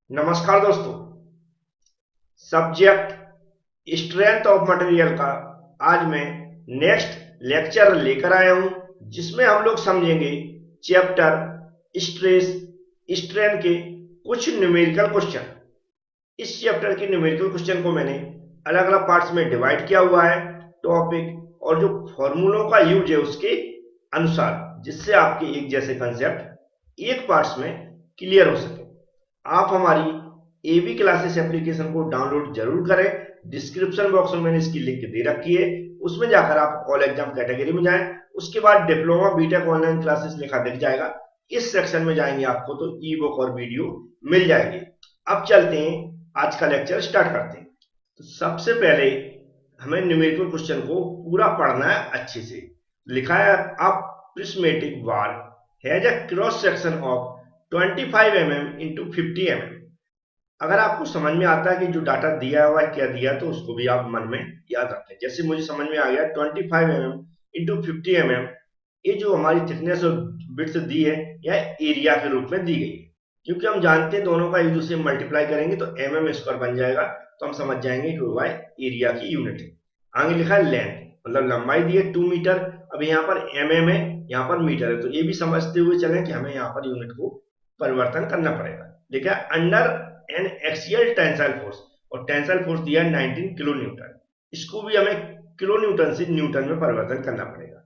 नमस्कार दोस्तों। Subject strength of material का आज मैं नेक्स्ट लेक्चर लेकर आया हूं, जिसमें हम लोग समझेंगे चैप्टर स्ट्रेस स्ट्रेन के कुछ न्यूमेरिकल क्वेश्चन। इस चैप्टर के न्यूमेरिकल क्वेश्चन को मैंने अलग अलग पार्ट्स में डिवाइड किया हुआ है, टॉपिक और जो फॉर्मूलों का यूज है उसके अनुसार, जिससे आपके एक जैसे कंसेप्ट एक पार्ट्स में क्लियर हो सके। आप हमारी एबी क्लासेस एप्लीकेशन को डाउनलोड जरूर करें। डिस्क्रिप्शन बॉक्स में मैंने इसकी लिंक दे रखी है, उसमें जाकर आप ऑल एग्जाम कैटेगरी में जाएं। उसके बाद डिप्लोमा बीटेक ऑनलाइन क्लासेस लिखा दिख जाएगा, इस सेक्शन में जाएंगे आपको तो ई बुक और वीडियो मिल जाएंगे। अब चलते हैं, आज का लेक्चर स्टार्ट करते हैं। तो सबसे पहले हमें न्यूमेरिकल क्वेश्चन को पूरा पढ़ना है अच्छे से। लिखा है अब prismatic bar has a cross section of 25 mm into 50 mm। अगर आपको समझ में आता है कि जो डाटा दिया हुआ है क्या दिया, तो उसको भी आप मन में याद रखें। जैसे मुझे समझ में आ गया 25 mm इंटू 50 mm, ये जो हमारी थिकनेस और विड्थ दी है यह एरिया के रूप में दी गई है। क्योंकि हम जानते हैं दोनों का एक दूसरे में मल्टीप्लाई करेंगे तो mm स्क्वायर बन जाएगा, तो हम समझ जाएंगे कि वह एरिया की यूनिट है। आगे लिखा है लेंथ, मतलब लंबाई दी है 2 मीटर। अब यहाँ पर mm है, यहाँ पर मीटर है, तो ये भी समझते हुए चलें कि हमें यहाँ पर यूनिट को परिवर्तन करना पड़ेगा। देखिए under N axial tensile force, और टेंसाइल फोर्स दिया है 19 किलो न्यूटन। इसको भी हमें किलो न्यूटन से न्यूटन में परिवर्तन करना पड़ेगा।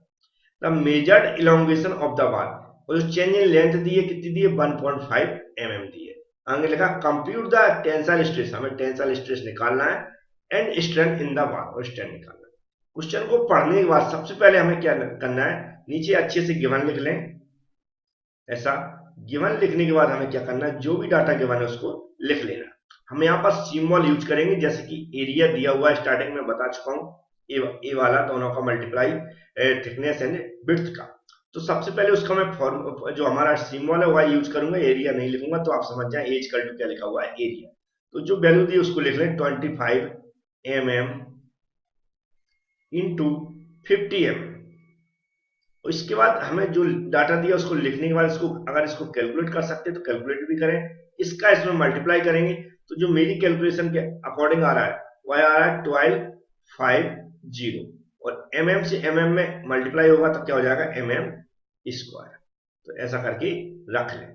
The measured elongation of the bar, और जो चेंज इन लेंथ दी है कितनी दी है 1.5 mm दी है। आगे लिखा कंप्यूट द टेंसाइल स्ट्रेस, हमें टेंसाइल स्ट्रेस निकालना है and strength in the bar, और स्ट्रेंथ निकालना है। क्वेश्चन को पढ़ने के बाद सबसे पहले हमें क्या करना है, नीचे अच्छे से गिवन लिख लें। ऐसा गिवन लिखने के बाद हमें क्या करना है, जो भी डाटा गिवन है उसको लिख लेना। हम यहाँ पर सिंबल यूज करेंगे, जैसे कि एरिया दिया हुआ है, स्टार्टिंग में बता चुका हूँ, ए वाला दोनों का मल्टीप्लाई थिकनेस एंड विड्थ का। तो सबसे पहले उसका मैं फॉर्म जो हमारा सिंबल है वह यूज करूंगा, एरिया नहीं लिखूंगा, तो आप समझ जाए एज कल टू क्या लिखा हुआ है एरिया। तो जो वैल्यू दी उसको लिख लें 25 mm इंटू 50 mm। इसके बाद हमें जो डाटा दिया उसको लिखने के बाद इसको अगर इसको कैलकुलेट कर सकते हैं तो कैलकुलेट भी करें, इसका इसमें मल्टीप्लाई करेंगे। तो जो मेरी कैलकुलेशन के अकॉर्डिंग आ रहा है वह आ रहा है 1250, और mm से mm में मल्टीप्लाई होगा तो क्या हो जाएगा mm स्क्वायर। तो ऐसा करके रख लें।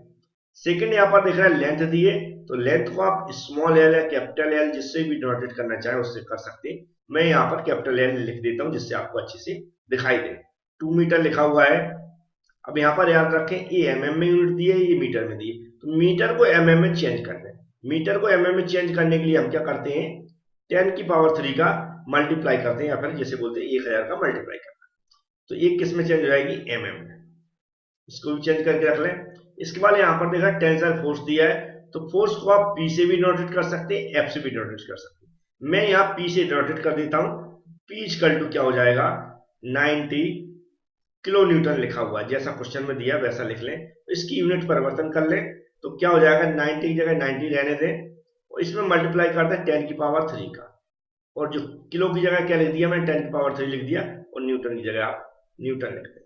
सेकंड यहाँ पर देख रहा है लेंथ दी है, तो लेंथ को आप स्मॉल एल या कैपिटल एल जिससे भी डिनोटेट करना चाहे उससे कर सकते हैं। मैं यहाँ पर कैपिटल एल लिख देता हूँ जिससे आपको अच्छे से दिखाई दे। 2 मीटर लिखा हुआ है। अब यहाँ पर याद रखें ये mm में यूनिट दी है, ये मीटर में दी है, तो मीटर को mm में चेंज करना है। मीटर को mm में चेंज करने के लिए हम क्या करते हैं, 10 की पावर 3 का मल्टीप्लाई करते हैं, या फिर जैसे बोलते हैं 1000 का मल्टीप्लाई करना। तो ये किस में चेंज हो जाएगी mm में, इसको भी चेंज करके रख लें। इसके बाद यहाँ पर देखा टेंसाइल फोर्स दिया है, तो फोर्स को आप P से भी नोटेट कर सकते हैं, F से भी नोटेट कर सकते हैं। मैं यहाँ P से नोटेट कर देता हूँ। P इक्वल टू क्या हो जाएगा 90 किलो न्यूटन लिखा हुआ है, जैसा क्वेश्चन में दिया वैसा लिख लें। तो इसकी यूनिट परिवर्तन कर लें, तो क्या हो जाएगा 90 की जगह 90 रहने दें, और इसमें मल्टीप्लाई कर दें 10 की पावर 3 का, और जो किलो की जगह क्या लिख दिया मैं 10 की पावर 3 लिख दिया, और न्यूटन की जगह आप न्यूटन लिख दें।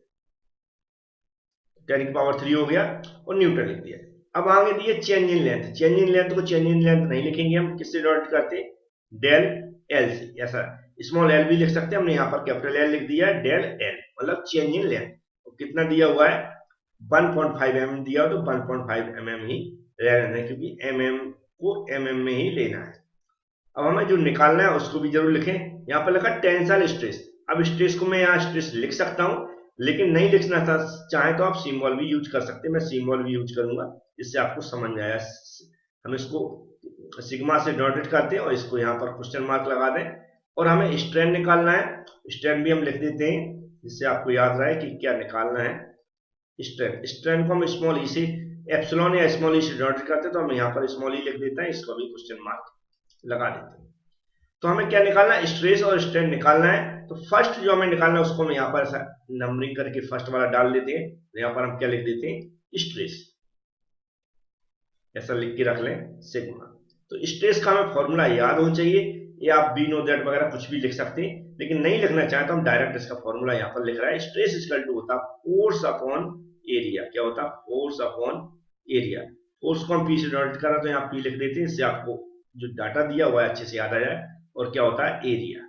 10 की पावर 3 हो गया और न्यूटन लिख दिया। अब आगे दिए change in length. Change in length को चेंज इन लेंथ नहीं लिखेंगे हम, किससे डॉट करते हैं डेल एल से। ऐसा स्मॉल एल भी लिख सकते हैं, हमने यहाँ पर कैपिटल एल लिख दिया है, डेल एल मतलब चेंज इन लेंथ। तो कितना दिया हुआ है 1.5 mm दिया हो, तो 1.5 mm ही रहना है, क्योंकि mm को mm में ही लेना है। अब हमें जो निकालना है उसको भी जरूर लिखें। यहाँ पर लिखा टेंसाइल स्ट्रेस। अब स्ट्रेस को मैं यहाँ स्ट्रेस लिख सकता हूँ, लेकिन नहीं लिखना चाहे तो आप सिंबल भी यूज कर सकते हैं। मैं सिंबल भी यूज करूंगा, जिससे आपको समझ में आया। हम इसको सिग्मा से डिनोटेट करते हैं और इसको यहाँ पर क्वेश्चन मार्क लगा दें, और हमें स्ट्रेन निकालना है। स्ट्रेन भी हम लिख देते हैं, जिससे आपको याद रहे कि क्या निकालना है। स्ट्रेन स्ट्रेन को हम स्मॉल ई से एप्सिलॉन या स्मॉल ई से डिनोटेट करते हैं, तो हम यहाँ पर स्मॉल ई लिख देते हैं, इसको भी क्वेश्चन मार्क लगा देते हैं। तो हमें क्या निकालना है, स्ट्रेस और स्ट्रेन निकालना है। तो फर्स्ट जो हमें निकालना है उसको हम यहाँ पर ऐसा नंबरिंग करके फर्स्ट वाला डाल देते हैं। तो यहाँ पर हम क्या लिख देते हैं स्ट्रेस, ऐसा लिख के रख लें सिग्मा। तो स्ट्रेस का हमें फॉर्मूला याद होना चाहिए, या आप बी नो दैट वगैरह कुछ भी लिख सकते हैं, लेकिन नहीं लिखना चाहे तो हम डायरेक्ट इसका फॉर्मूला यहाँ पर लिख रहा है। स्ट्रेस इक्वल टू होता फोर्स अपॉन एरिया। क्या होता फोर्स अपॉन एरिया। फोर्स को हम पी से डिनोट करा तो यहाँ पी लिख देते हैं, इससे आपको जो डाटा दिया हुआ है अच्छे से याद आ जाए। और क्या होता है एरिया,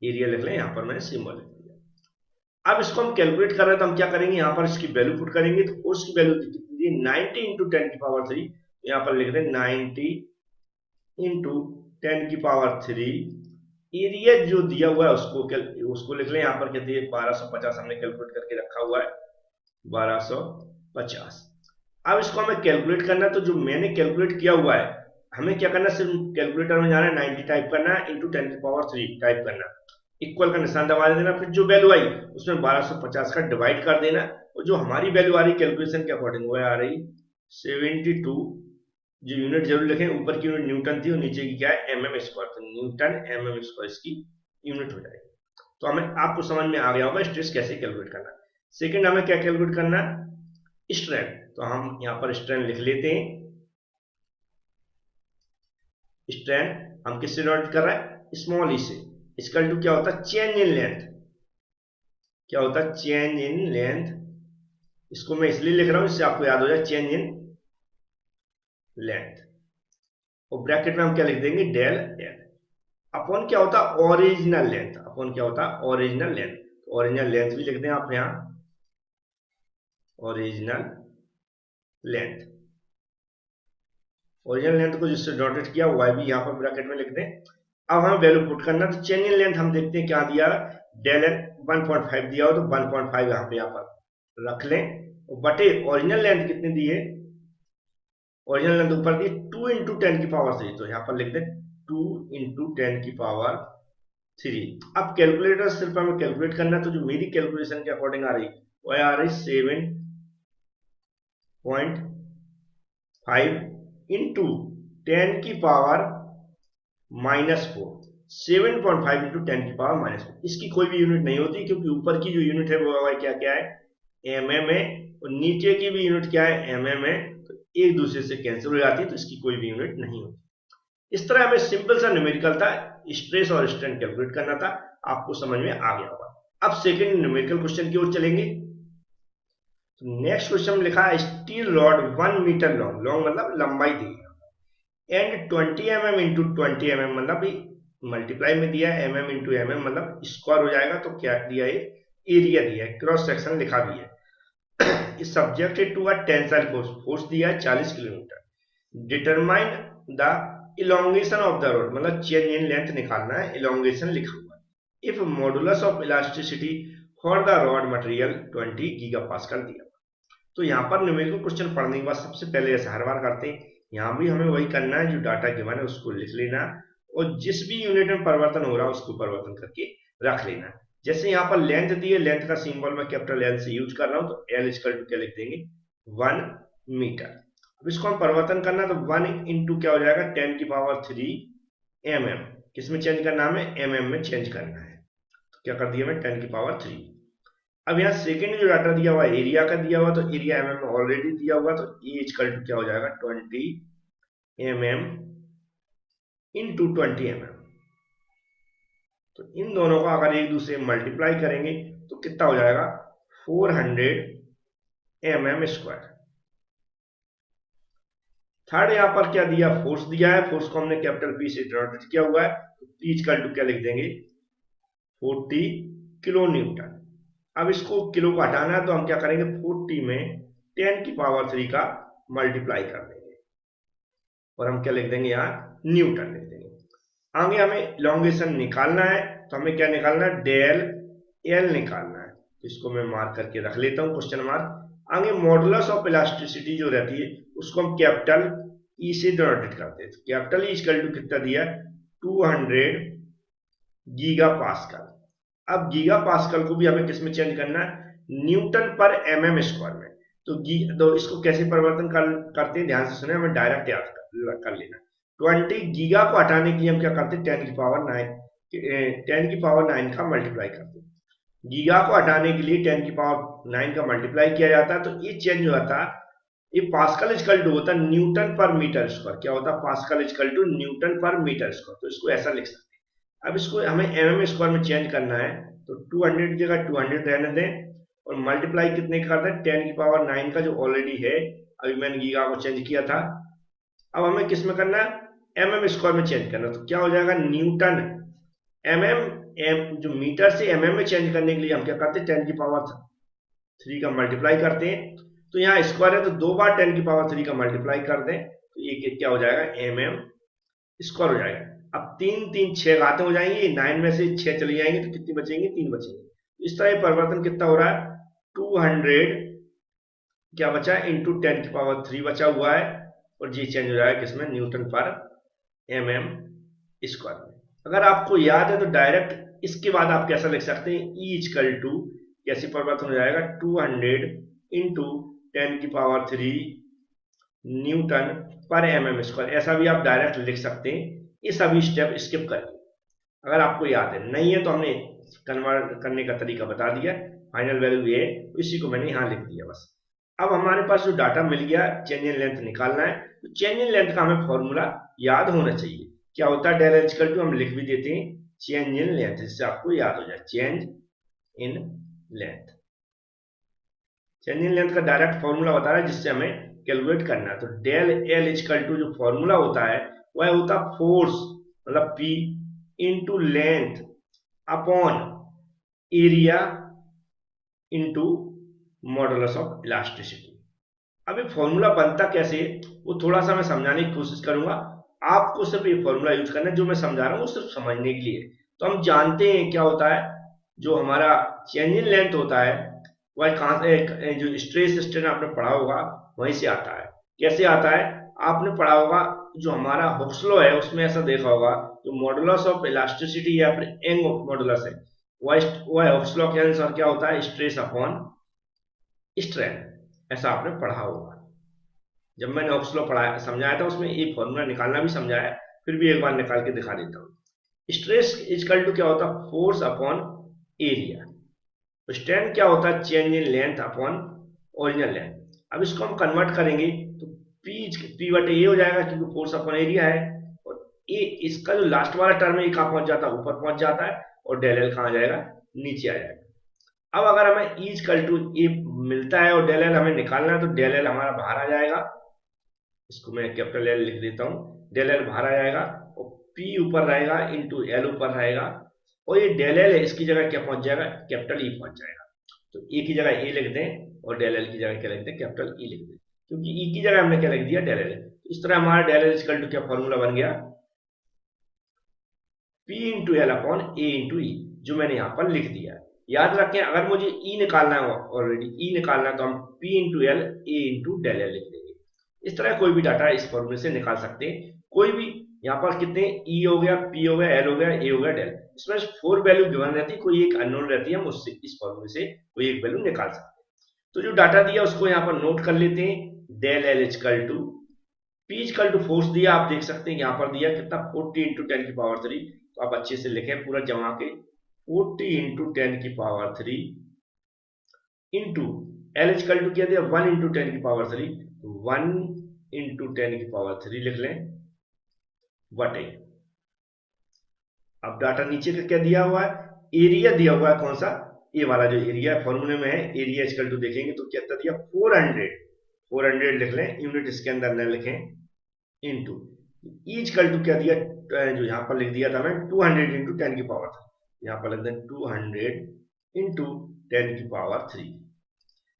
एरिया लिख लें, यहाँ पर मैंने सिंबल लिख दिया। अब इसको हम कैलकुलेट कर रहे हैं तो हम क्या करेंगे, यहाँ पर इसकी वैल्यू पुट करेंगे तो फोर्स की वैल्यू कितनी दी 90 इंटू 10 की पावर 3, यहाँ पर लिख दें 90 इंटू 10 की पावर 3। एरिया जो दिया हुआ है उसको लिख लें, यहाँ पर कहते हैं 1250 हमने कैलकुलेट करके रखा हुआ है 1250। अब इसको हमें कैलकुलेट करना है, तो जो मैंने कैलकुलेट किया हुआ है हमें क्या करना है, सिर्फ कैलकुलेटर में जाना है 90 टाइप करना है इंटू 10 की पावर 3 टाइप करना, इक्वल का निशान दबा देना, फिर जो वैल्यू आई उसमें 1250 का डिवाइड कर देना, और जो हमारी वैल्यू आ रही कैलकुलेशन के अकॉर्डिंग वो आ रही 72। जो यूनिट जरूर लिखें, ऊपर की यूनिट न्यूटन थी और नीचे की क्या है एमएम स्क्वायर, तो न्यूटन एमएम स्क्वायर इसकी यूनिट हो जाएगी। तो हमें आपको समझ में आ गया होगा स्ट्रेस कैसे कैलकुलेट करना। सेकंड हमें क्या कैलकुलेट करना, स्ट्रेन। तो हम यहाँ पर स्ट्रेन लिख लेते हैं। स्ट्रेन हम किससे डिनोट कर रहे हैं, स्मॉल ई से। इसका टू क्या होता है चेंज इन लेंथ, क्या होता है चेंज इन लेंथ। इसको मैं इसलिए लिख रहा हूं इससे आपको याद हो जाए चेंज इन लेंथ, और ब्रैकेट में हम क्या लिख देंगे डेल एल अपॉन क्या होता है ओरिजिनल लेंथ, अपॉन क्या होता है ओरिजिनल लेंथ। ओरिजिनल लेंथ भी लिख दें आप यहां, ओरिजिनल लेंथ। ओरिजिनल लेंथ को जिससे डॉटेड किया हुआ है भी यहाँ पर ब्रैकेट में लिख दें। अब हमें वैल्यू पुट करना, तो चेंज इन लेंथ हम देखते हैं क्या दिया, डेल एल 1.5 दिया हो तो 1.5 यहाँ पर रख लें, बटे ओरिजिनल लेंथ कितनी दी है, ओरिजिनल लेंथ ऊपर दी 2 इंटू 10 की पावर 3, तो यहाँ पर लिख दें 2 इंटू 10 की पावर 3। अब कैलकुलेटर सिर्फ हमें कैलकुलेट करना है, तो जो मेरी कैलकुलेशन के अकॉर्डिंग आ रही वो आ रही 7.5 इंटू 10 की पावर -4, 7.5 इंटू 10 की पावर -4। इसकी कोई भी यूनिट नहीं होती क्योंकि ऊपर की जो यूनिट है वो क्या क्या है एमएम है, और नीचे की भी यूनिट क्या है एमएम है, तो एक दूसरे से कैंसिल हो जाती है, तो इसकी कोई भी यूनिट नहीं होती। इस तरह हमें सिंपल सा न्यूमेरिकल था, स्ट्रेस और स्ट्रेन कैलकुलेट करना था, आपको समझ में आ गया होगा। अब सेकंड न्यूमेरिकल क्वेश्चन की ओर चलेंगे। तो नेक्स्ट क्वेश्चन लिखा है steel rod 1 metre long, long मतलब लंबाई दी है, एंड 20 mm इंटू 20 mm मतलब मल्टीप्लाई में दिया है, mm इंटू mm मतलब स्क्वायर हो जाएगा, तो क्या दिया है एरिया दिया है, क्रॉस सेक्शन लिखा भी है। इस subjected to a tensile force, force दिया है 40 kilometre. Determine the elongation of the rod, मतलब चेंज इन लेंथ निकालना है, इलोंगेशन लिखा हुआ है। If modulus of elasticity for the rod material 20 gigapascal दिया हुआ। तो यहाँ पर न्यूमेरिकल क्वेश्चन पढ़ने के बाद सबसे पहले ऐसा हर बार करते हैं, यहाँ भी हमें वही करना है, जो डाटा गिवन है उसको लिख लेना, और जिस भी यूनिट में परिवर्तन हो रहा है उसको परिवर्तन करके रख लेना। जैसे यहाँ पर लेंथ दी है, लेंथ का सिंबल मैं कैपिटल एल से यूज कर रहा हूँ, तो एल इक्वल टू क्या लिख देंगे 1 मीटर। अब इसको हम परिवर्तन करना, तो 1 इंटू क्या हो जाएगा 10 की पावर 3 mm, किसमें चेंज करना है हमें mm में चेंज करना है, तो क्या कर दिया मैं 10 की पावर 3। अब यहाँ सेकेंड जो डाटा दिया हुआ है एरिया का दिया हुआ, तो एरिया mm में ऑलरेडी दिया हुआ, तो ए इक्वल टू क्या हो जाएगा 20 mm इंटू 20 mm। तो इन दोनों का अगर एक दूसरे मल्टीप्लाई करेंगे तो कितना हो जाएगा 400 mm स्क्वायर। थर्ड यहाँ पर क्या दिया, फोर्स दिया है, फोर्स को हमने कैपिटल पी से डिनोटेट किया हुआ है, तो पी इक्वल टू क्या लिख देंगे 40 किलो न्यूटन। अब इसको किलो को हटाना है, तो हम क्या करेंगे 40 में 10 की पावर 3 का मल्टीप्लाई कर देंगे, और हम क्या लिख देंगे यहाँ न्यूटन लिख देंगे। आगे हमें इलोंगेशन निकालना है, तो हमें क्या निकालना है डेल एल निकालना है, तो इसको मैं मार्क करके रख लेता हूँ क्वेश्चन मार्क। आगे मॉडुलस ऑफ इलास्टिसिटी जो रहती है उसको हम कैपिटल ई से डिनोटेट करते हैं, तो कैपिटल ई इक्वल टू कितना दिया 200 गीगा पास्कल। अब गीगा पास्कल को भी हमें किसमें चेंज करना है न्यूटन पर mm स्क्वायर में, तो इसको कैसे परिवर्तन करते हैं ध्यान से सुने, हमें डायरेक्ट याद कर लेना। 20 गीगा को हटाने के लिए हम क्या करते हैं 10 की पावर 9 का मल्टीप्लाई करते हैं। गीगा को हटाने के लिए 10 की पावर 9 का मल्टीप्लाई किया जाता है, तो ये चेंज हो जाता है, ये पास्कल इक्वल टू होता है न्यूटन पर मीटर स्क्वायर। क्या होता है pascal equal to Newton per metre square, तो इसको ऐसा लिख सकते हैं। अब इसको हमें mm स्क्वायर में चेंज करना है, तो 200 की जगह 200 रहने दें, और मल्टीप्लाई कितने कर दें 10 की पावर 9 का जो ऑलरेडी है, अभी मैंने गीगा को चेंज किया था। अब हमें किस में करना है, mm स्क्वायर में चेंज करना। तो क्या हो जाएगा, न्यूटन जो मीटर से mm में चेंज करने के लिए हम क्या करते हैं, 10 की पावर 3 का मल्टीप्लाई करते हैं। तो यहाँ स्क्वायर है तो 2 बार 10 की पावर 3 का मल्टीप्लाई कर दें तो ये क्या हो जाएगा, mm स्क्वायर हो जाएगा। अब 3 3 6 घातें हो जाएंगी, 9 में से 6 चली जाएंगी तो कितनी बचेंगी, 3 बचेंगी। तो इस तरह ये परिवर्तन कितना हो रहा है, 200 क्या बचा है, इंटू 10 की पावर 3 बचा हुआ है, और ये चेंज हो जाएगा किसमें, न्यूटन पर mm स्क्वायर में। अगर आपको याद है तो डायरेक्ट इसके बाद आप कैसा लिख सकते हैं, E इक्वल टू कैसे परिवर्तन हो जाएगा, 200 इंटू 10 की पावर 3 न्यूटन पर mm स्क्वायर। ऐसा भी आप डायरेक्ट लिख सकते हैं, ये सभी स्टेप स्किप करिए अगर आपको याद है। नहीं है तो हमने कन्वर्ट करने का तरीका बता दिया, फाइनल वैल्यू ये इसी को मैंने यहाँ लिख दिया बस। अब हमारे पास जो डाटा मिल गया, चेंज इन लेंथ निकालना है। तो चेंज इन लेंथ का हमें फॉर्मूला याद होना चाहिए। क्या होता है, डेल एल इक्वल टू हम लिख भी देते हैं चेंज इन लेंथ, जिससे आपको याद हो जाए change in length. Change in length का डायरेक्ट फॉर्मूला बता रहा है जिससे हमें कैलकुलेट करना है। तो डेल एल इक्वल टू जो फॉर्मूला होता है वह होता है फोर्स मतलब P into length upon area into modulus of elasticity. अब ये फॉर्मूला बनता कैसे वो थोड़ा सा मैं समझाने की कोशिश करूंगा। आपको सिर्फ ये फॉर्मूला यूज करना है, जो मैं समझा रहा हूँ सिर्फ समझने के लिए। तो हम जानते हैं क्या होता है, जो हमारा चेंज इन लेंथ होता है वह कहां से, जो स्ट्रेस स्ट्रेन आपने पढ़ा होगा वहीं से आता है। कैसे आता है, आपने पढ़ा होगा जो हमारा हुक्स लॉ है उसमें ऐसा देखा होगा, जो मॉडुलस ऑफ इलास्टिसिटी या फिर यंग मॉडुलस है वह हुक्स लॉ के अनुसार क्या होता है, स्ट्रेस अपॉन स्ट्रेन। ऐसा आपने पढ़ा होगा। जब मैंने हुक्स लॉ पढ़ाया समझाया था उसमें एक फॉर्मूला निकालना भी समझाया, फिर भी एक बार निकाल के दिखा देता हूँ। स्ट्रेस इक्वल टू क्या होता है, फोर्स अपॉन एरिया। तो स्ट्रेन क्या होता है, change in length upon original length. अब इसको हम कन्वर्ट करेंगे तो पी बटे ए हो जाएगा क्योंकि फोर्स अपॉन एरिया है, और ए इसका जो लास्ट वाला टर्म है कहाँ पहुंच जाता है, ऊपर पहुंच जाता है, और डेल एल कहाँ जाएगा, नीचे आ जाएगा। अब अगर हमें ई इक्वल टू ए मिलता है और डेल एल हमें निकालना है तो डेल एल हमारा बाहर आ जाएगा, इसको मैं कैपिटल एल लिख देता हूँ, डेल एल बाहर आ जाएगा और पी ऊपर रहेगा इंटू एल ऊपर रहेगा, और ये डेल एल है इसकी जगह क्या पहुंच जाएगा, कैपिटल ई पहुंच जाएगा। तो ए की जगह ए लिख दें और डेल एल की जगह क्या लिख दें, कैपिटल ई लिख दें, क्योंकि ई की जगह हमने क्या लिख दिया, डेल एल। तो इस तरह हमारा डेल एल इक्वल टू क्या फॉर्मूला बन गया, पी इंटू एल अपॉन ए इंटू ई, जो मैंने यहाँ पर लिख दिया है। याद रखें अगर मुझे ई निकालना है, ऑलरेडी ई निकालना है तो हम P into L A into del L लिख देंगे। इस तरह कोई भी डाटा इस फॉर्मूले से निकाल सकते हैं। कोई भी यहाँ पर कितने ई हो गया, पी हो गया, एल हो गया, ए हो गया, डेल, इसमें 4 वैल्यू गिवन रहती है, कोई एक अननोन रहती है, हम उससे इस फॉर्मूले से कोई एक वैल्यू निकाल सकते हैं। तो जो डाटा दिया उसको यहाँ पर नोट कर लेते हैं, del L equal to P equal to force दिया, आप देख सकते हैं यहाँ पर दिया कितना, 40 इंटू 10 की पावर 3। तो आप अच्छे से लिखें पूरा जमा के, 40 इंटू 10 की power 3 into L equal to क्या दिया, 1 इंटू 10 की पावर 3, 1 इंटू 10 की पावर 3 लिख लें बटे। अब डाटा नीचे का क्या दिया हुआ है, एरिया दिया हुआ है, कौन सा, ए वाला जो एरिया फॉर्मूले में है, एरिया इक्वल टू देखेंगे तो कितना दिया, 400 लिख लें, यूनिट इसके अंदर न लिखें, इंटू ई इक्वल टू क्या दिया, जो यहाँ पर लिख दिया था मैं 200 इंटू 10 की पावर 3, यहाँ पर लिख दें 200 इंटू 10 की पावर 3।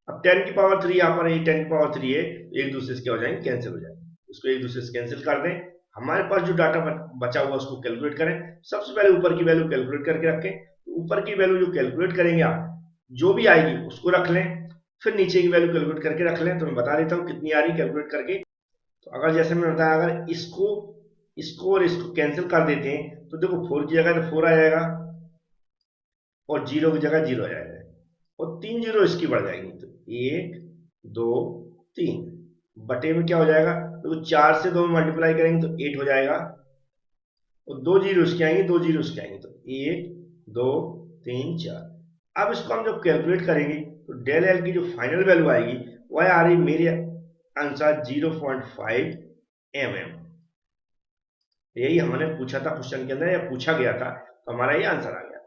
अब 10 की पावर 3 यहाँ पर 10 की पावर 3 है, एक दूसरे से क्या हो जाएंगे, कैंसिल हो जाएंगे, इसको एक दूसरे से कैंसिल कर दें। हमारे पास जो डाटा बचा हुआ उसको कैलकुलेट करें। सबसे पहले ऊपर की वैल्यू कैलकुलेट करके रखें। तो ऊपर की वैल्यू जो कैलकुलेट करेंगे आप, जो भी आएगी उसको रख लें, फिर नीचे की वैल्यू कैलकुलेट करके रख लें। तो मैं बता देता हूँ कितनी आ रही कैलकुलेट करके। तो अगर जैसे मैं बताया, अगर इसको और इसको कैंसिल कर देते हैं तो देखो 4 की जगह तो 4 आ जाएगा और 0 की जगह 0 आ जाएगा, और 3 जीरो इसकी बढ़ जाएंगी, तो 1 2 3 बटे में क्या हो जाएगा, तो 4 से 2 में मल्टीप्लाई करेंगे तो 8 हो जाएगा, और 2 जीरो इसके आएंगे, 2 जीरो इसके आएंगे, तो 1 2 3 4। अब इसको हम जब कैलकुलेट करेंगे तो डेल एल की जो फाइनल वैल्यू आएगी वह आ रही मेरे अनुसार 0.5 mm। यही हमने पूछा था क्वेश्चन के अंदर, या पूछा गया था, तो हमारा ये आंसर आ गया।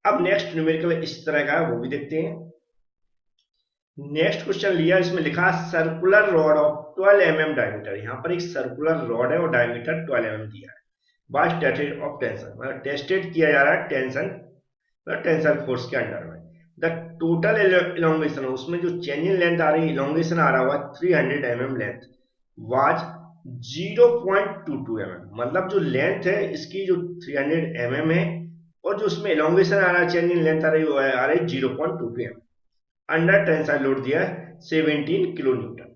अब नेक्स्ट न्यूमेरिकल इस तरह का है, वो भी देखते हैं। नेक्स्ट क्वेश्चन लिया, इसमें लिखा circular rod of 12 mm diameter. यहाँ पर एक सर्कुलर रॉड है और डायमीटर 12 mm दिया है। बाय टेस्टेड ऑफ टेंशन, मतलब टेस्टेड किया जा रहा है टेंशन, मतलब टेंशन फोर्स के अंडर में। द टोटल इलोंगेशन, उसमें जो चेनिंग लेंथ आ रही है, इलोंगेशन आ रहा हुआ 300 mm लेंथ, वाज 0.22 mm। मतलब जो लेंथ है इसकी जो 300 mm है, और जो उसमें इलोंगेशन आ रहा है, चेनिंग लेंथ आ रही है, वो आ रही है 0.22 mm। अंडर टेंसाइल लोड दिया है 17 kilo newton.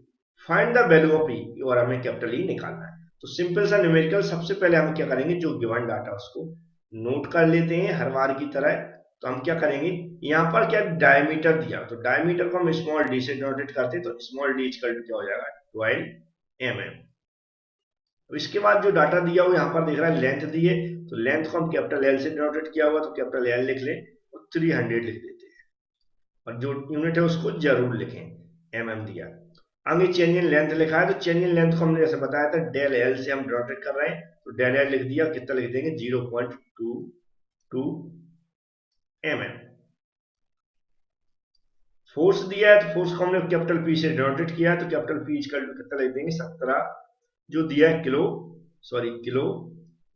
Find the value of E, और हमें कैपिटल ई निकालना है। तो सिंपल सा न्यूमेरिकल, सबसे पहले हम क्या करेंगे, जो गिवन डाटा उसको नोट कर लेते हैं हर बार की तरह। तो हम क्या करेंगे, यहाँ पर क्या डायमीटर दिया, तो डायमीटर को हम स्मॉल डी से डिनोटेट करते हैं, तो स्मॉल डी इक्वल टू क्या हो जाएगा, 12 mm। इसके बाद जो डाटा दिया हुआ यहाँ पर देख रहा है लेंथ दी है, तो लेंथ को हम कैपिटल एल से डिनोटेट किया हुआ, तो कैपिटल एल लिख लें और 300 लिख देते हैं, और जो यूनिट है उसको जरूर लिखें, mm दिया। आगे चेंज इन लेंथ लिखा है, तो चेंज इन लेंथ को हमने जैसे बताया था डेल एल से हम डिनोटेट कर रहे हैं, तो डेल एल लिख दिया, कितना लिख देंगे 0.22 mm। फोर्स दिया है, तो फोर्स को हमने कैपिटल पी से डिनोटेट किया है, तो कैपिटल पी इक्वल टू कितना लिख देंगे 17, जो दिया है किलो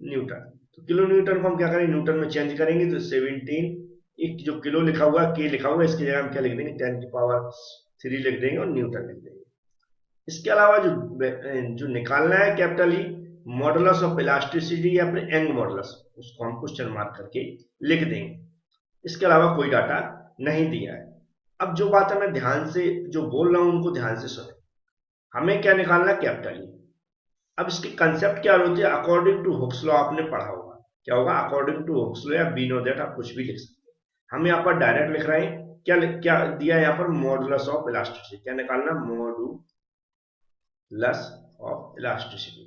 न्यूटन। तो किलो न्यूटन को हम क्या करेंगे, न्यूटन में चेंज करेंगे, तो 17, एक जो किलो लिखा हुआ है, के लिखा हुआ है, इसकी जगह हम क्या लिख देंगे 10 की पावर 3 लिख देंगे और न्यूटन लिख देंगे। इसके अलावा जो जो निकालना है capital E, modulus of elasticity या फिर यंग मॉडुलस, उसको हम क्वेश्चन मार्क करके लिख देंगे। इसके अलावा कोई डाटा नहीं दिया है। अब जो बात है मैं ध्यान से जो बोल रहा हूं उनको ध्यान से सुने। हमें क्या निकालना है, कैपिटल ई। अब इसकी कंसेप्ट क्या होती है, अकॉर्डिंग टू हुक्स लॉ आपने पढ़ा होगा, क्या होगा, अकॉर्डिंग टू हुक्स लॉ या बी नो दैट, आप कुछ भी लिख सकते हैं। हम यहाँ पर डायरेक्ट लिख रहे हैं, क्या दिया है यहाँ पर, मॉडुलस ऑफ इलास्टिसिटी। क्या निकालना, मॉडुलस ऑफ इलास्टिसिटी,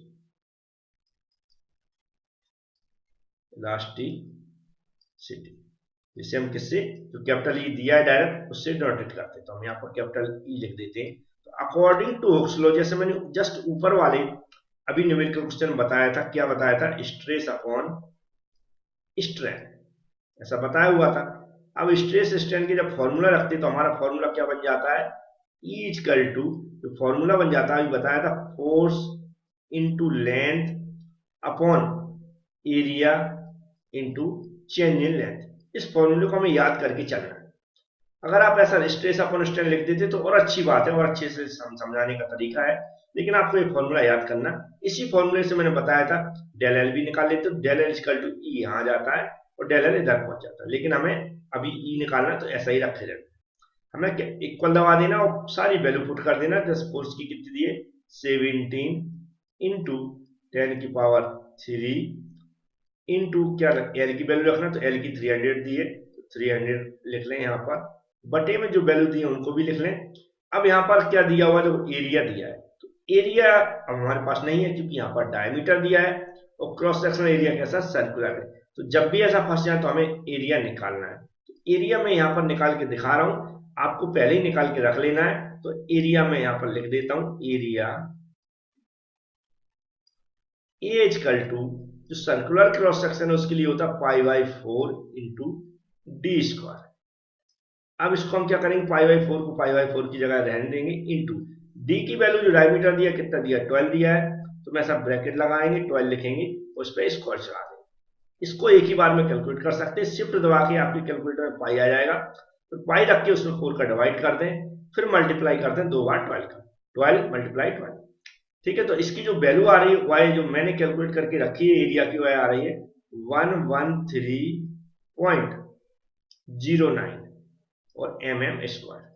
इलास्टिसिटी, जिसे हम किससे, जो कैपिटल ई दिया है डायरेक्ट, उससे डिनोटेट करते हैं, तो हम यहाँ पर कैपिटल ई लिख देते हैं। तो अकॉर्डिंग टू हुक्स लॉ, जैसे मैंने जस्ट ऊपर वाले अभी न्यूमेरिकल क्वेश्चन बताया था, क्या बताया था, स्ट्रेस अपॉन स्ट्रेन, ऐसा बताया हुआ था। अब स्ट्रेस स्ट्रेन की जब फॉर्मूला रखते तो हमारा फॉर्मूला क्या बन जाता है, ई इक्वल टू, जो फॉर्मूला बन जाता है अभी बताया था, force into length upon area into change in length. इस फॉर्मूले को हमें याद करके चलना है। अगर आप ऐसा स्ट्रेस अपॉन स्ट्रेन लिख देते तो और अच्छी बात है, और अच्छे से समझाने का तरीका है, लेकिन आपको ये फॉर्मूला याद करना। इसी फॉर्मूले से मैंने बताया था डेल एल भी निकाल लेते, तो डेल एल इक्वल टू ई यहाँ जाता है और डेल एल इधर पहुंच जाता है, लेकिन हमें अभी ई निकालना, तो ऐसा ही रखे रहना। हमें इक्वल दबा देना और सारी वैल्यू पुट कर देना। दस फोर्स की कितनी दी है, 17 इंटू 10 की पावर 3 इंटू क्या एल की वैल्यू रखना, तो एल की 300 दी है, तो 300 लिख लें यहाँ पर, बटे में जो वैल्यू दी है उनको भी लिख लें। अब यहाँ पर क्या दिया हुआ है, तो एरिया दिया है, तो एरिया अब हमारे पास नहीं है, क्योंकि यहाँ पर डायमीटर दिया है और क्रॉस सेक्शनल एरिया कैसा, सर्कुलर है। तो जब भी ऐसा फंस जाए तो हमें एरिया निकालना है। तो एरिया में यहाँ पर निकाल के दिखा रहा हूँ, आपको पहले ही निकाल के रख लेना है। तो एरिया में यहाँ पर लिख देता हूँ, एरिया ए इक्वल टू, जो सर्कुलर क्रॉस सेक्शन है उसके लिए होता है π/4 इंटू डी स्क्वायर। अब इसको हम क्या करेंगे, π/4 को π/4 की जगह रहने देंगे, इंटू डी की वैल्यू जो डायमीटर दिया कितना दिया, 12 दिया है, तो मैं सब ब्रैकेट लगाएंगे, 12 लिखेंगे, उस पर स्क्वायर चला देंगे। इसको एक ही बार में कैलकुलेट कर सकते हैं, शिफ्ट दबा के आपके कैलकुलेटर में पाई आ जाएगा, तो पाई रख के उसमें 4 का डिवाइड कर दें, फिर मल्टीप्लाई करते हैं 2 बार 12 का, 12 मल्टीप्लाई 12। ठीक है, तो इसकी जो वैल्यू आ रही है वाई, जो मैंने कैलकुलेट करके रखी है एरिया की, वाई आ रही है 113.09 और mm स्क्वायर।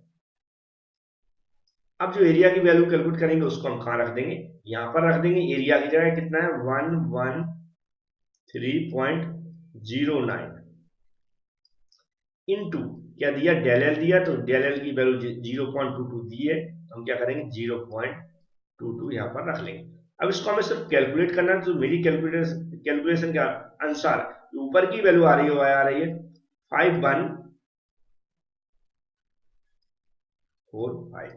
अब जो एरिया की वैल्यू कैलकुलेट करेंगे उसको हम कहां रख देंगे, यहां पर रख देंगे। एरिया की जगह कितना है, 113.09 इंटू क्या दिया, डेल एल दिया, तो डेल एल की वैल्यू 0.22 दी है, तो हम क्या करेंगे 0.22 यहां पर रख लेंगे। अब इसको हमें सिर्फ कैलकुलेट करना है, तो मेरी कैलकुलेशन के अनुसार ऊपर की वैल्यू आ रही है, आ रही है 5145,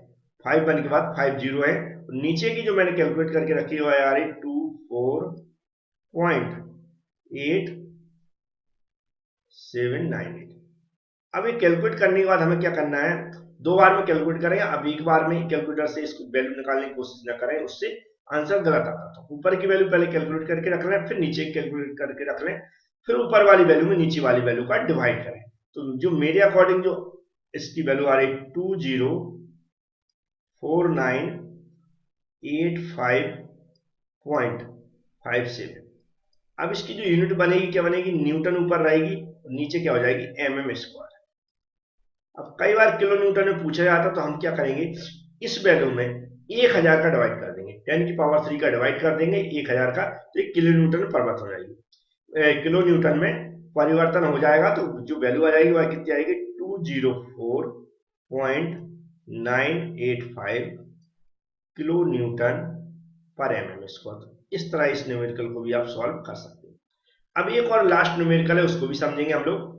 51 के बाद 50 है, नीचे की जो मैंने कैलकुलेट करके रखी है आ रही 24.8798। अब ये कैलकुलेट करने के बाद हमें क्या करना है, 2 बार में कैलकुलेट करें, अब एक बार में कैलकुलेटर से इसको वैल्यू निकालने की कोशिश न करें, उससे आंसर गलत आता। तो ऊपर की वैल्यू पहले कैलकुलेट करके रख लें, फिर नीचे कैलकुलेट करके रख लें, फिर ऊपर वाली वैल्यू में नीचे वाली वैल्यू का डिवाइड करें। तो जो मेरे अकॉर्डिंग जो इसकी वैल्यू आ रही 204985.57। अब इसकी जो यूनिट बनेगी क्या बनेगी, न्यूटन ऊपर रहेगी और नीचे क्या हो जाएगी, एमएम स्क्वायर। अब कई बार किलो न्यूटन में पूछा जाता तो हम क्या करेंगे, इस वैल्यू में 1000 का डिवाइड कर देंगे, 10 की पावर 3 का डिवाइड कर देंगे 1000 का, तो एक किलो न्यूटन में परिवर्तन हो जाएगी, किलो न्यूटन में परिवर्तन हो जाएगा। तो जो वैल्यू आ जाएगी वह कितनी आएगी, 204.985 किलो न्यूटन पर एमएम स्क्वायर। इस तरह इस न्यूमेरिकल को भी आप सॉल्व कर सकते हैं। अब एक और लास्ट न्यूमेरिकल है, उसको भी समझेंगे हम लोग।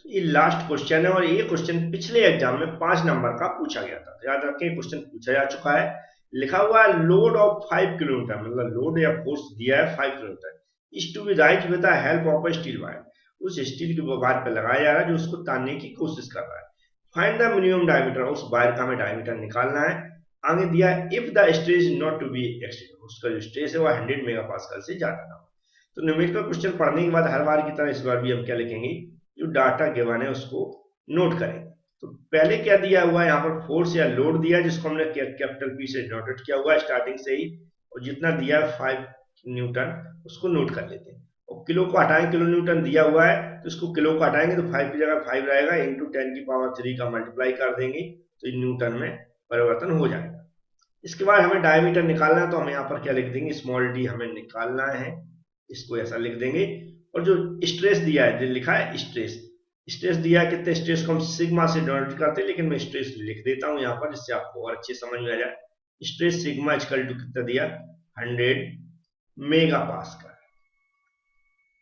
तो ये लास्ट क्वेश्चन है और ये क्वेश्चन पिछले एग्जाम में 5 नंबर का पूछा गया था। याद रखें, क्वेश्चन पूछा जा चुका है। लिखा हुआ है लोड ऑफ 5 किलोमीटर, मतलब लोड या फोर्स दिया है 5 kilometre, is to be rise with the help of a steel wire. उस स्टील के वायर पर लगाया जा रहा है जो उसको तानने की कोशिश कर रहा है। फाइंड द मिनिमम डायमीटर, उस वायर का हमें डायमीटर निकालना है। आगे दिया है if the stress not to be exceeded, उसका जो स्ट्रेस है वो 100 मेगापास्कल से ज्यादा ना हो। तो न्यूमेरिकल क्वेश्चन पढ़ने के बाद हर बार की तरह इस बार भी हम क्या लिखेंगे, जो डाटा गिवन है उसको नोट करें। तो पहले क्या दिया हुआ है यहाँ पर, फोर्स या लोड दिया है जिसको हमने कैपिटल पी से नोटेट किया हुआ है स्टार्टिंग से ही, और जितना दिया है 5 न्यूटन उसको नोट कर लेते हैं। और किलो को हटाएं, किलो न्यूटन दिया हुआ है तो इसको किलो को हटाएंगे तो 5 की जगह 5 रहेगा, इंटू 10 की पावर 3 का मल्टीप्लाई कर देंगे तो न्यूटन में परिवर्तन हो जाएगा। इसके बाद हमें डायमीटर निकालना है, तो हम यहाँ पर क्या लिख देंगे, स्मॉल डी हमें निकालना है, इसको ऐसा लिख देंगे। और जो स्ट्रेस दिया है, जो लिखा है स्ट्रेस, स्ट्रेस दिया है कितने, स्ट्रेस को हम सिग्मा से डिनोट करते हैं, लेकिन मैं स्ट्रेस लिख देता हूं यहाँ पर जिससे आपको और अच्छे समझ में आ जाए। स्ट्रेस सिग्मा इक्वल टू कितना दिया, 100 मेगा पास्कल।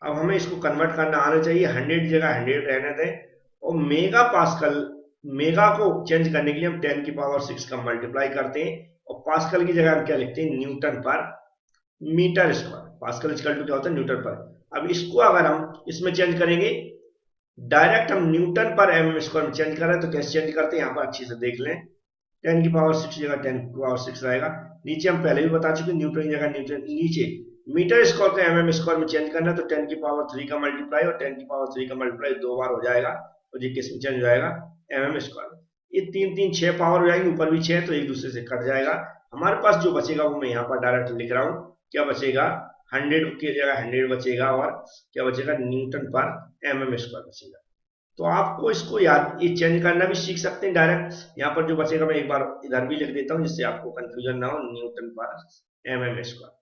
अब हमें इसको कन्वर्ट करना आना चाहिए, 100 जगह 100 रहने दें, और मेगा पास्कल, मेगा को चेंज करने के लिए हम 10 की पावर 6 का मल्टीप्लाई करते हैं, और पास्कल की जगह हम क्या लिखते हैं, newton per metre square. Pascal equal to क्या होता है, न्यूटन पर। अब इसको अगर हम इसमें चेंज करेंगे, डायरेक्ट हम न्यूटन पर एम स्क्वायर में चेंज कर रहे हैं, तो कैसे चेंज करते हैं यहाँ पर अच्छे से देख लें। 10 की पावर 6 जगह 10 की पावर 6 रहेगा, नीचे हम पहले भी बता चुके न्यूटन की जगह न्यूटन, नीचे मीटर स्क्वायर को एमएम स्क्वायर में चेंज करना है, तो 10 की पावर 3 का मल्टीप्लाई और 10 की पावर 3 का मल्टीप्लाई 2 बार हो जाएगा, और ये किस में चेंज हो जाएगा, एमएम स्क्वायर। ये 3 3 6 पावर हो जाएगी, ऊपर भी 6 तो एक दूसरे से कट जाएगा। हमारे पास जो बचेगा वो मैं यहाँ पर डायरेक्ट लिख रहा हूँ, क्या बचेगा, 100 की जगह 100 बचेगा, और क्या बचेगा, न्यूटन पर एमएम स्क्वायर बचेगा। तो आपको इसको याद, ये चेंज करना भी सीख सकते हैं डायरेक्ट। यहाँ पर जो बचेगा मैं एक बार इधर भी लिख देता हूँ जिससे आपको कंफ्यूजन ना हो, न्यूटन पर एमएम स्क्वायर।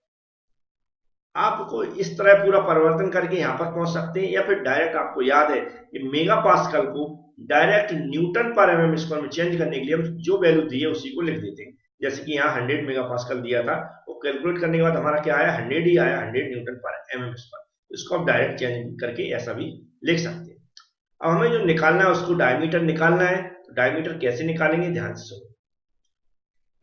आपको इस तरह पूरा परिवर्तन करके यहाँ पर पहुंच सकते हैं, या फिर डायरेक्ट आपको याद है कि मेगा पास्कल को डायरेक्ट न्यूटन पर एमएम स्क्वायर में चेंज करने के लिए हम जो वैल्यू दी है उसी को लिख देते हैं। जैसे कि यहाँ 100 मेगा पास्कल दिया था, वो कैलकुलेट करने के बाद हमारा क्या आया, 100 ही आया, 100 न्यूटन पर एमएम स्क्वायर। इसको आप डायरेक्ट चेंज करके ऐसा भी लिख सकते हैं। अब हमें जो निकालना है उसको डायमीटर निकालना है, तो डायमीटर कैसे निकालेंगे, ध्यान से सुनो।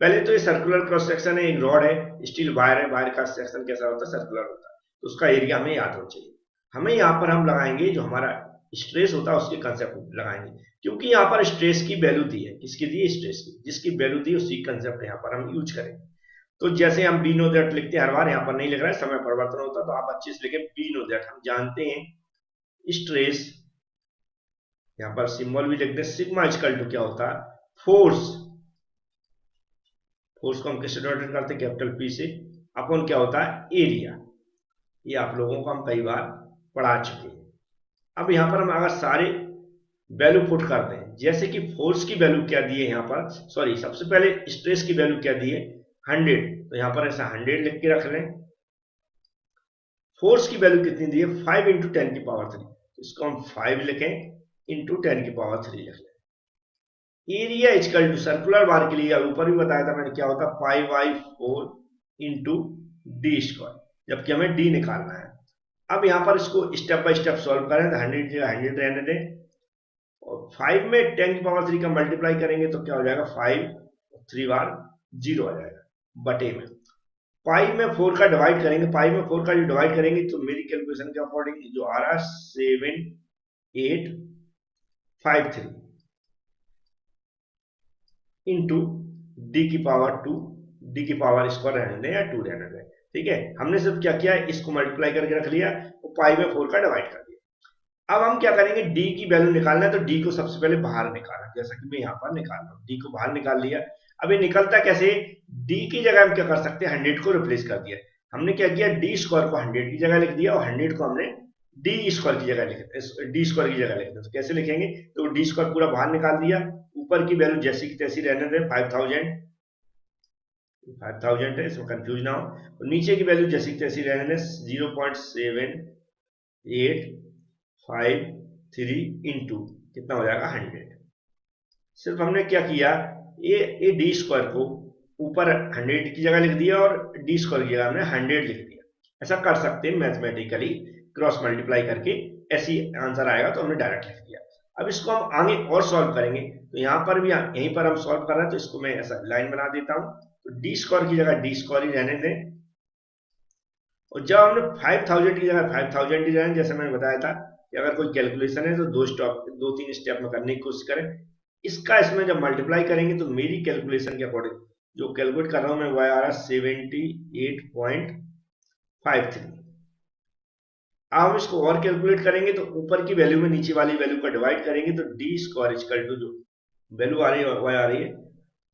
पहले तो ये सर्कुलर क्रॉस सेक्शन है, एक रॉड है, स्टील वायर है, वायर का सेक्शन कैसा होता है, सर्कुलर होता है, तो उसका एरिया हमें याद होना चाहिए। हमें यहाँ पर हम लगाएंगे जो हमारा स्ट्रेस होता है उसके कंसेप्ट लगाएंगे, क्योंकि यहाँ पर स्ट्रेस की वैल्यू दी है, किसकी दी है, स्ट्रेस की, जिसकी वैल्यू दी है उसी कंसेप्ट यहाँ पर हम यूज करेंगे। तो जैसे हम बी नो दैट लिखते हैं हर बार, यहाँ पर नहीं लिख रहा है, समय परिवर्तन होता है, तो आप अच्छे से लिखे बी नो दैट। हम जानते हैं स्ट्रेस, यहाँ पर सिंबल भी लिखते हैं, सिग्मा इक्वल टू क्या होता है, फोर्स। फोर्स को हम किससे डिनोट करते हैं, कैपिटल पी से, अपन क्या होता है, एरिया। ये आप लोगों को हम कई बार पढ़ा चुके हैं। अब यहाँ पर हम अगर सारे वैल्यू पुट करते हैं, जैसे कि फोर्स की वैल्यू क्या दी है यहाँ पर, सॉरी सबसे पहले स्ट्रेस की वैल्यू क्या दी है, 100, तो यहाँ पर ऐसा 100 लिख के रख लें। फोर्स की वैल्यू कितनी दी है, 5 इंटू 10 की पावर 3, तो इसको हम 5 लिखें, इंटू 10 की पावर 3 लिख लें। एरिया इक्वल टू, सर्कुलर बार के लिए ऊपर भी बताया था मैंने क्या होता है, pi by 4 into D square, जबकि हमें डी निकालना है। अब यहाँ पर इसको स्टेप बाय स्टेप सॉल्व करें, तो 100 जगह 100 रहने दें, और 5 में 10 की पावर 3 का मल्टीप्लाई करेंगे तो क्या हो जाएगा, 5 3 बार 0 आ जाएगा, बटे में पाई में 4 का डिवाइड करेंगे, पाई में 4 का जो डिवाइड करेंगे तो मेरी कैलकुलेशन के अकॉर्डिंग जो आ रहा है 7853, इंटू डी की पावर 2, डी की पावर स्क्वायर रहने दें या 2 रहने दें। ठीक है, हमने सिर्फ क्या किया, इसको मल्टीप्लाई करके रख लिया और पाई में 4 का डिवाइड कर दिया। अब हम क्या करेंगे, डी की वैल्यू निकालना है तो डी को सबसे पहले बाहर निकालना, जैसा कि मैं यहाँ पर निकाल रहा हूँ, डी को बाहर निकाल लिया। अब ये निकलता कैसे, डी की जगह हम क्या कर सकते हैं, 100 को रिप्लेस कर दिया। हमने क्या किया, डी स्क्वायर को 100 की जगह लिख दिया और 100 को हमने डी स्क्वायर की जगह लिख, डी स्क्वायर की जगह लिखते हैं। तो कैसे लिखेंगे, तो डी स्क्वायर पूरा बाहर निकाल दिया, ऊपर की वैल्यू जैसी की तैसी रहने दें 5000, 5000 है, इसमें कंफ्यूज ना हो, और नीचे की वैल्यू जैसी की तैसी रहने दें 0.7853 इंटू कितना हो जाएगा 100। सिर्फ हमने क्या किया, ये डी स्क्वायर को ऊपर 100 की जगह लिख दिया और डी स्क्वायर की जगह हमने 100 लिख दिया। ऐसा कर सकते हैं मैथमेटिकली, क्रॉस मल्टीप्लाई करके ऐसी आंसर आएगा तो हमने डायरेक्ट लिख दिया। अब इसको हम आगे और सॉल्व करेंगे, तो यहाँ पर भी यहीं पर हम सॉल्व कर रहे हैं, तो इसको मैं ऐसा लाइन बना देता हूँ, तो डी स्क्वायर की जगह डी स्क्वायर ही रहने दें, और जब हमने 5000 की जगह 5000 ही रहने, जैसे मैंने बताया था कि अगर कोई कैलकुलेशन है तो दो तीन स्टेप में करने की कोशिश करें। इसका इसमें जब मल्टीप्लाई करेंगे तो मेरी कैलकुलेशन के अकॉर्डिंग जो कैलकुलेट कर रहा हूं मैं, वह आ रहा है 78.53। अब हम इसको और कैलकुलेट करेंगे तो ऊपर की वैल्यू में नीचे वाली वैल्यू का डिवाइड करेंगे, तो डी स्क्वायर इक्वल टू जो वैल्यू आ रही है वह आ रही है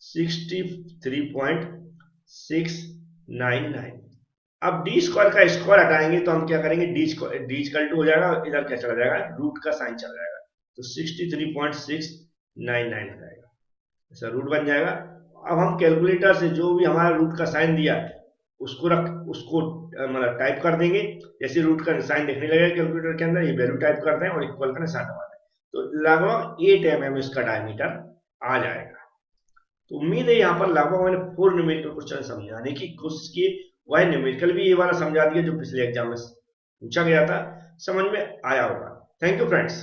63.699। अब डी स्क्वायर का स्क्वायर हटाएंगे तो हम क्या करेंगे, डी इक्वल टू हो जाएगा, इधर क्या चला जाएगा, रूट का साइन चला जाएगा, तो 63.699 हो जाएगा, ऐसा रूट बन जाएगा। अब हम कैलकुलेटर से जो भी हमारा रूट का साइन दिया है उसको मतलब टाइप कर देंगे, जैसे रूट का साइन देखने लगेगा कैलकुलेटर के अंदर, ये वैल्यू टाइप कर दें और इक्वल का निशान दबा दें, तो लगभग 8 mm इसका डायमीटर आ जाएगा। तो उम्मीद है यहाँ पर लगभग मैंने 4 न्यूमेरिकल क्वेश्चन समझाने की कोशिश की, वह न्यूमेरिकल भी ये वाला समझा दिया जो पिछले एग्जाम में पूछा गया था, समझ में आया होगा। Thank you friends.